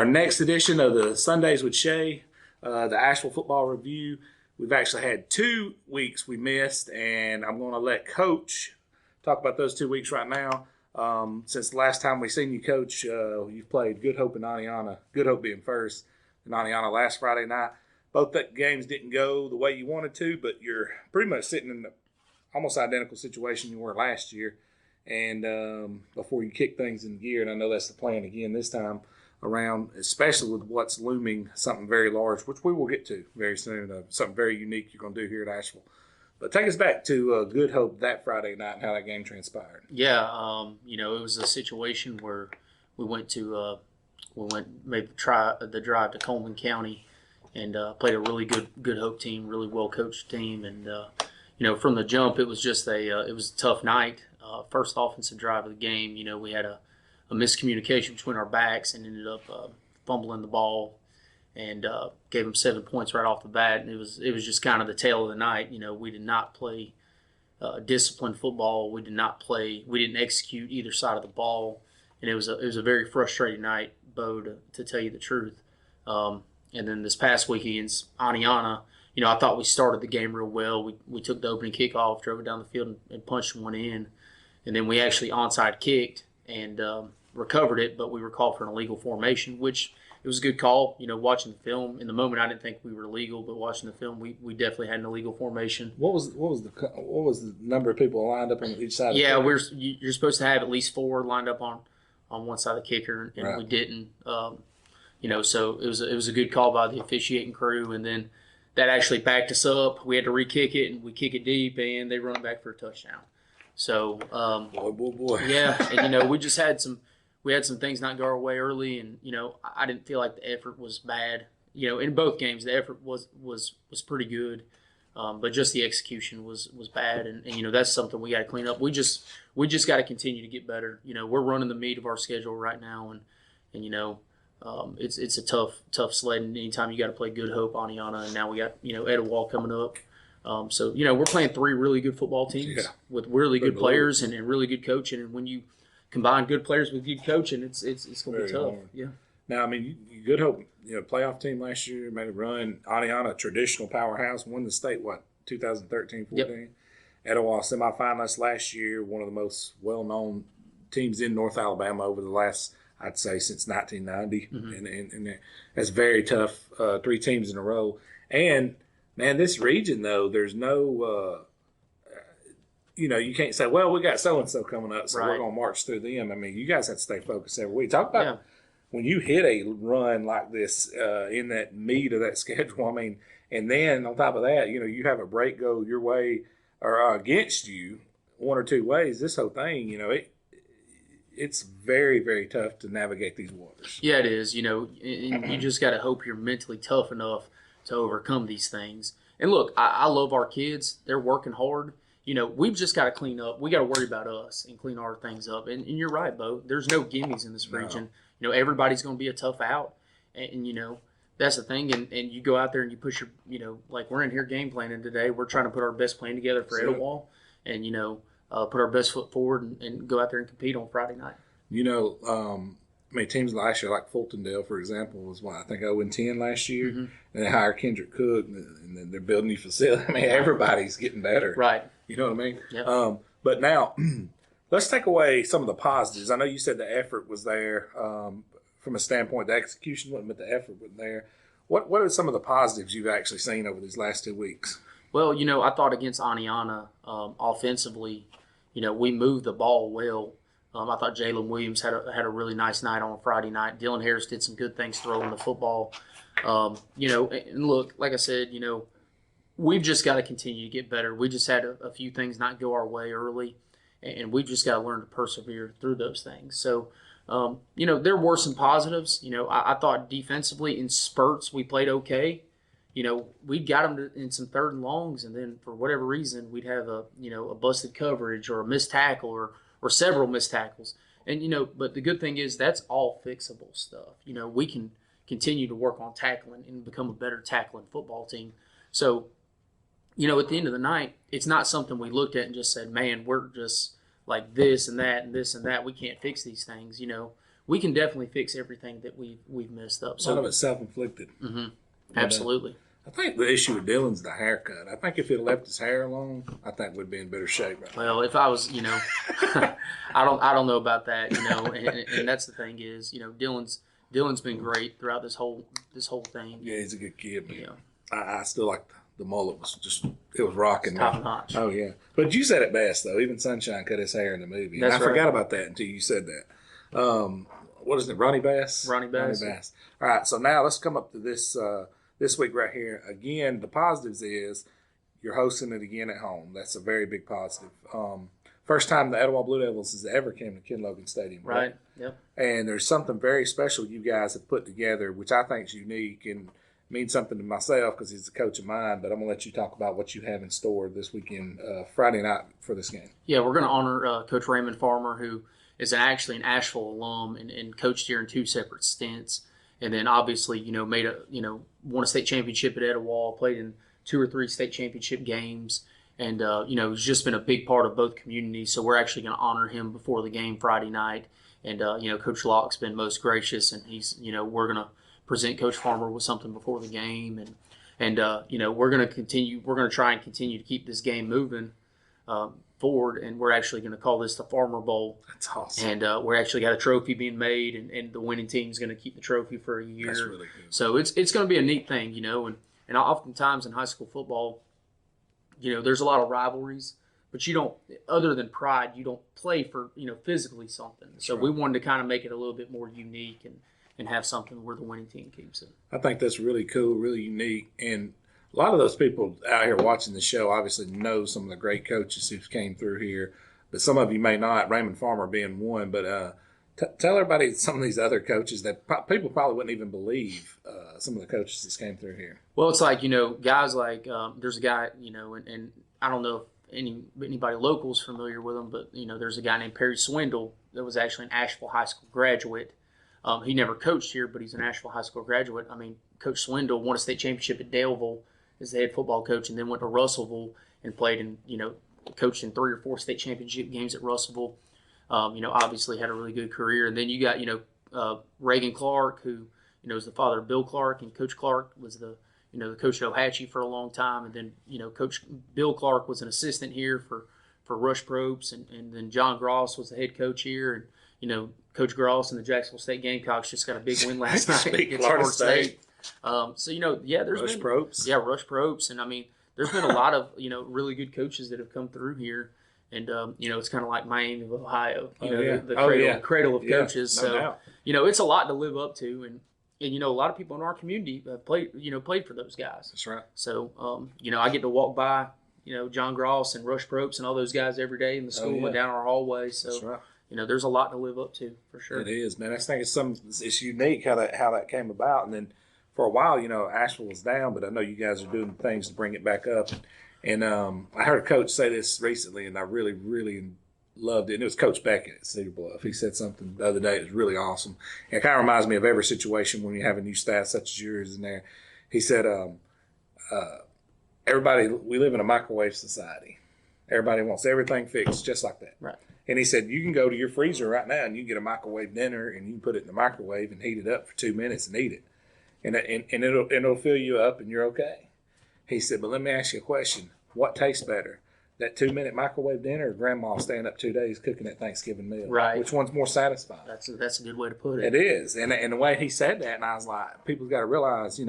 our next edition of the Sundays with Shea, the Asheville Football Review. We've actually had 2 weeks we missed, and I'm going to let Coach talk about those 2 weeks right now. Since the last time we seen you, Coach, you've played Good Hope and Aniana. Good Hope being first, and Aniana last Friday night. Both the games didn't go the way you wanted to, but you're pretty much sitting in the almost identical situation you were last year. And before you kick things in gear, and I know that's the plan again this time around, especially with what's looming, something very large, which we will get to very soon, something very unique you're going to do here at Asheville. But take us back to Good Hope that Friday night and how that game transpired. Yeah, it was a situation where we went made the drive to Coleman County and played a really good Hope team, really well coached team, and from the jump it was just it was a tough night. First offensive drive of the game, we had a miscommunication between our backs and ended up fumbling the ball and gave them 7 points right off the bat. And it was just kind of the tail of the night. We did not play disciplined football. We didn't execute either side of the ball, and it was a very frustrating night, Bo, to tell you the truth. And then this past week against Aniana, I thought we started the game real well. We took the opening kickoff, drove it down the field, and punched one in. And then we actually onside kicked and recovered it, but we were called for an illegal formation, which it was a good call. Watching the film, in the moment I didn't think we were illegal, but watching the film, we definitely had an illegal formation. What was the number of people lined up on each side? Yeah, you're supposed to have at least 4 lined up on one side of the kicker, and right. We didn't. So it was a good call by the officiating crew, and then that actually backed us up. We had to re-kick it, and we kick it deep, and they run it back for a touchdown. So boy. Yeah, and we just had some things not go our way early, and I didn't feel like the effort was bad. In both games the effort was pretty good, but just the execution was bad, and that's something we got to clean up. We just got to continue to get better. We're running the meat of our schedule right now, and it's a tough sled. And anytime you got to play Good Hope, Aniana, and now we got Etowah coming up. So we're playing 3 really good football teams with really good players and really good coaching. And when you combine good players with good coaching, it's going to be tough. Hard. Yeah. Now, Good Hope, playoff team last year, made a run. Aniana, traditional powerhouse, won the state, 2013-14. Yep. Etowah, semifinalist last year, one of the most well-known teams in North Alabama over the last, I'd say, since 1990. Mm-hmm. And that's very tough, 3 teams in a row. And man, this region, though, there's no, you can't say, well, we got so-and-so coming up, so we're going to march through them. You guys have to stay focused every week. Talk about when you hit a run like this in that meat of that schedule, and then on top of that, you have a break go your way or against you 1 or 2 ways. This whole thing, it's very, very tough to navigate these waters. Yeah, it is. You just got to hope you're mentally tough enough to overcome these things. And look, I love our kids. They're working hard. We've just got to clean up. We got to worry about us and clean our things up. And you're right, Bo. There's no gimmies in this region. Everybody's going to be a tough out. And that's the thing. And you go out there and you push your, like we're in here game planning today. We're trying to put our best plan together for Etowah and, put our best foot forward and go out there and compete on Friday night. Teams last year, like Fultondale, for example, was I think 0-10 last year. Mm-hmm. And they hired Kendrick Cook, and then they're building new facility. Everybody's getting better. Right. You know what I mean? Yep. But now, let's take away some of the positives. I know you said the effort was there from a standpoint. The execution wasn't, but the effort was there. What are some of the positives you've actually seen over these last 2 weeks? Well, I thought against Aniana, offensively, we moved the ball well. I thought Jalen Williams had a really nice night on Friday night. Dylan Harris did some good things throwing the football. And look, like I said, we've just got to continue to get better. We just had a few things not go our way early, and we've just got to learn to persevere through those things. So, there were some positives. I thought defensively in spurts we played okay. We got them in some 3rd and longs, and then for whatever reason we'd have a busted coverage or a missed tackle or several missed tackles. And, but the good thing is that's all fixable stuff. We can continue to work on tackling and become a better tackling football team. So, at the end of the night, it's not something we looked at and just said, man, we're just like this and that and this and that. We can't fix these things. we can definitely fix everything that we've messed up. Some So of it's self-inflicted. absolutely. I think the issue with Dylan's the haircut. I think if he'd left his hair alone, I think we'd be in better shape right now. Well, if I was, I don't know about that, and that's the thing is, Dylan's been great throughout this whole thing. Yeah, he's a good kid. Man. Yeah. I still like the mullet was just it was rocking. Top notch. Oh yeah, but you said it best though. Even Sunshine cut his hair in the movie. That's I right. forgot about that until you said that. What is it, Ronnie Bass? Ronnie Bass. All right, so now let's come up to this this week right here. Again, the positives is you're hosting it again at home. That's a very big positive. First time the Etowah Blue Devils has ever came to Ken Logan Stadium. Right. Yep. And there's something very special you guys have put together, which I think is unique and means something to myself because he's a coach of mine. But I'm going to let you talk about what you have in store this weekend, Friday night for this game. Yeah, we're going to honor Coach Raymond Farmer, who is actually an Asheville alum and coached here in 2 separate stints. And then obviously, won a state championship at Etowah, played in 2 or 3 state championship games. And, he's just been a big part of both communities. So we're actually going to honor him before the game Friday night. And, Coach Locke's been most gracious, and he's, we're going to present Coach Farmer with something before the game. And we're going to try and continue to keep this game moving forward. And we're actually going to call this the Farmer Bowl. That's awesome. And we're actually got a trophy being made, and the winning team is going to keep the trophy for a year. That's really good. So it's going to be a neat thing, and oftentimes in high school football, there's a lot of rivalries, but you don't, other than pride, you don't play for, physically something. So we wanted to kind of make it a little bit more unique and have something where the winning team keeps it. I think that's really cool, really unique. And a lot of those people out here watching the show obviously know some of the great coaches who came through here, but some of you may not, Raymond Farmer being one. But tell everybody some of these other coaches that people probably wouldn't even believe some of the coaches that came through here. Well, it's like, guys like there's a guy, and I don't know if anybody local is familiar with him, but, there's a guy named Perry Swindle that was actually an Asheville High School graduate. He never coached here, but he's an Asheville High School graduate. I mean, Coach Swindle won a state championship at Daleville as the head football coach, and then went to Russellville and played and, coached in 3 or 4 state championship games at Russellville. Obviously had a really good career. And then you got, Reagan Clark, who, is the father of Bill Clark, and Coach Clark was the coach at Ohatchee for a long time. And then, Coach Bill Clark was an assistant here for Rush Probst, and then John Gross was the head coach here. And, Coach Gross and the Jacksonville State Gamecocks just got a big win last night against Florida State. There's Rush been Probst. Yeah, Rush Probst. And, I mean, there's been a lot of, really good coaches that have come through here. And, it's kind of like Miami of Ohio, the cradle of coaches. No so, doubt. It's a lot to live up to. And a lot of people in our community have played for those guys. That's right. So, I get to walk by, John Gross and Rush Probst and all those guys every day in the school and down our hallway. So, That's right. there's a lot to live up to for sure. It is, man. I just think it's unique how that came about. And then for a while, Asheville was down, but I know you guys are doing things to bring it back up. And I heard a coach say this recently, and I really, really loved it. And it was Coach Beckett at Cedar Bluff. He said something the other day that was really awesome. And it kind of reminds me of every situation when you have a new staff such as yours in there. He said, everybody, we live in a microwave society. Everybody wants everything fixed just like that. Right. And he said, you can go to your freezer right now and you can get a microwave dinner and you can put it in the microwave and heat it up for 2 minutes and eat it. And it'll fill you up and you're okay. He said, but let me ask you a question. What tastes better, that 2-minute microwave dinner or grandma staying up 2 days cooking that Thanksgiving meal? Right. Which one's more satisfying? That's a good way to put it. It is. And the way he said that, and I was like, people's got to realize,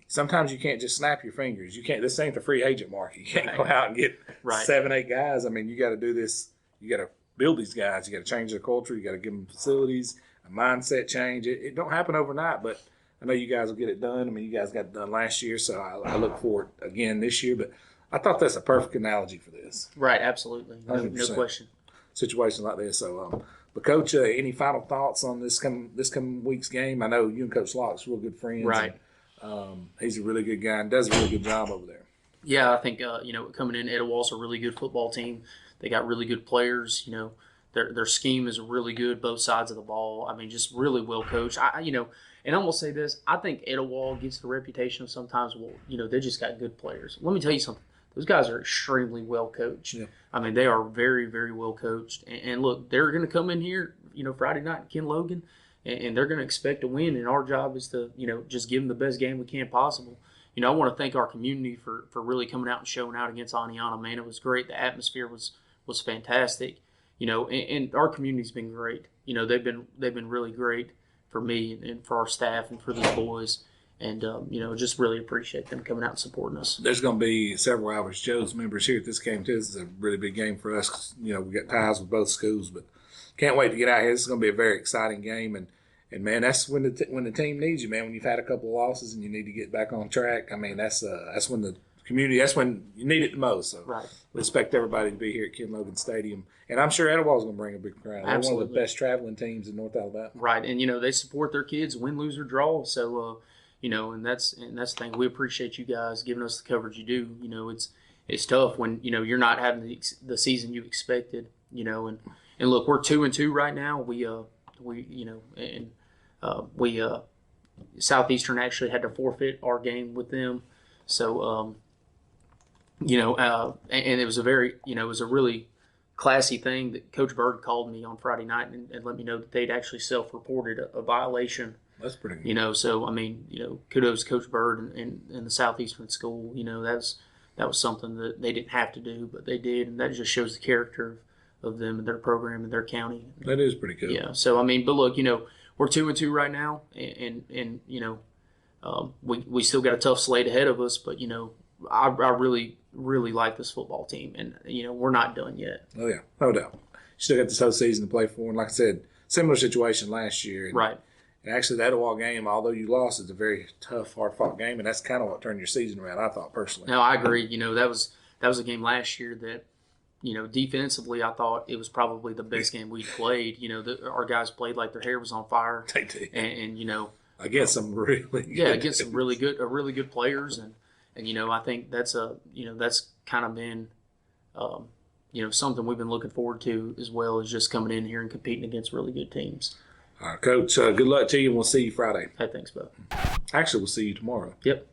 sometimes you can't just snap your fingers. You can't. This ain't the free agent market. You can't go out and get 7, 8 guys. I mean, you got to do this. You got to build these guys. You got to change their culture. You got to give them facilities, a mindset change. It don't happen overnight, but I know you guys will get it done. I mean, you guys got it done last year, so I look forward again this year. But I thought that's a perfect analogy for this. Right, absolutely. No 100%. question. Situations like this. So, but Coach, any final thoughts on this coming week's game? I know you and Coach Locke's real good friends. Right. And, he's a really good guy and does a really good job over there. Yeah, I think coming in, Etowah's a really good football team. They got really good players. Their scheme is really good, both sides of the ball. I mean, just really well coached. And I'm gonna say this: I think Etowah gets the reputation of sometimes, they just got good players. Let me tell you something. Those guys are extremely well coached. Yeah. I mean, they are very, very well coached. And look, they're going to come in here Friday night in Ken Logan, and they're going to expect a win. And our job is to, just give them the best game we can possible. I want to thank our community for really coming out and showing out against Aniana. Man, it was great. The atmosphere was fantastic. And our community's been great. They've been really great for me and for our staff and for these boys. And, just really appreciate them coming out and supporting us. There's going to be several Alvarez Joe's members here at this game, too. This is a really big game for us. We got ties with both schools, but can't wait to get out here. This is going to be a very exciting game. And man, that's when the team needs you, man. When you've had a couple of losses and you need to get back on track, I mean, that's when the community, that's when you need it the most. So right. We expect everybody to be here at Ken Logan Stadium. And I'm sure Etowah's going to bring a big crowd. They're one of the best traveling teams in North Alabama. Right. And, they support their kids, win, lose, or draw. So, and that's the thing. We appreciate you guys giving us the coverage you do. It's tough when, you're not having the season you expected, and look, we're 2-2 right now. Southeastern actually had to forfeit our game with them. So, and it was a really classy thing that Coach Bird called me on Friday night and let me know that they'd actually self-reported a violation. That's pretty good. So, kudos to Coach Bird and the Southeastern school. That was something that they didn't have to do, but they did, and that just shows the character of them and their program and their county. That is pretty cool. Yeah. So, but look, we're 2-2 right now, and we still got a tough slate ahead of us, but I really, really like this football team, and we're not done yet. Oh yeah, no doubt. You still got this whole season to play for, and like I said, similar situation last year. And, right. And actually, the Etowah game, although you lost, is a very tough, hard-fought game, and that's kind of what turned your season around, I thought, personally. No, I agree. That was a game last year that, defensively, I thought it was probably the best game we played. Our guys played like their hair was on fire. They did. And against some really against some really good players, and I think that's kind of been something we've been looking forward to as well as just coming in here and competing against really good teams. All right, Coach, good luck to you, and we'll see you Friday. Hey, thanks, bud. Actually, we'll see you tomorrow. Yep.